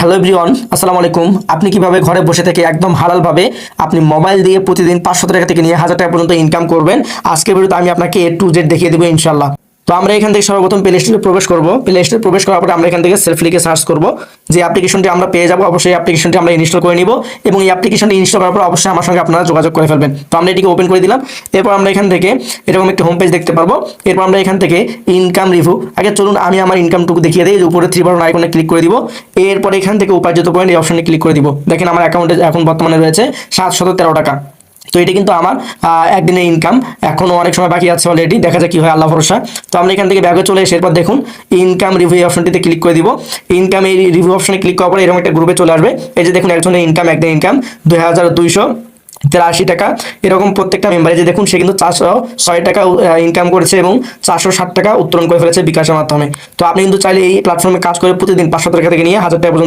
Hello everyone, আসসালামু আলাইকুম। আপনি কিভাবে ঘরে বসে থেকে একদম হালালভাবে আপনি মোবাইল দিয়ে প্রতিদিন 500 টাকা থেকে নিয়ে 1000 টাকা পর্যন্ত ইনকাম করবেন, আজকের ভিডিওতে আমি আপনাকে A to Z দেখিয়ে দেবো ইনশাল্লাহ। তো আমরা এখান থেকে সর্বপ্রথম প্লে স্টোরে প্রবেশ করব। প্লে স্টোরে প্রবেশ করার পরে আমরা এখান থেকে সেলফ লিখে সার্চ করব। যে অ্যাপ্লিকেশনটি আমরা পেয়ে যাবো, অবশ্যই অ্যাপ্লিকেশনটি আমরা ইনস্টল করে নিব এবং এই অ্যাপ্লিকেশনটি ইনস্টল করার পর অবশ্যই আমার সঙ্গে আপনারা যোগাযোগ করে ফেলবেন। তো আমরা এটিকে ওপেন করে দিলাম। এরপর আমরা এখান থেকে এরকম একটি হোম পেজ দেখতে পারবো। এরপর আমরা এখান থেকে ইনকাম রিভিউ, আগে চলুন আমি আমার ইনকামটুকু দেখিয়ে দিই। উপরে 3 বাটন আইকনে ক্লিক করে দিব। এরপর এখান থেকে উপার্জিত পয়েন্ট এই অপশনে ক্লিক করে দিব। দেখেন আমার অ্যাকাউন্টে এখন বর্তমানে রয়েছে 713 টাকা। তো এটা কিন্তু আমার একদিনের ইনকাম। এখনো অনেক সময় বাকি আছে, অলরেডি দেখা যায় কি হয়, আল্লাহ ভরসা। তো আমরা এখান থেকে ব্যাগে চলে এসে এরপর দেখুন ইনকাম রিভিউ অপশনটিতে ক্লিক করে দিব। ইনকাম এই রিভিউ অপশনে ক্লিক করার পরে এরকম একটা গ্রুপে চলে আসবে। এই যে দেখুন একজনের ইনকাম, একদিন ইনকাম 2283 টাকা। এরকম প্রত্যেকটা মেম্বারে যে দেখুন সে কিন্তু 406 টাকা ইনকাম করেছে এবং 460 টাকা উত্তোলন করে ফেলেছে বিকাশের মাধ্যমে। তো আপনি কিন্তু চাইলে এই প্ল্যাটফর্মে কাজ করে প্রতিদিন 500 টাকা থেকে নিয়ে 1000 টাকা পর্যন্ত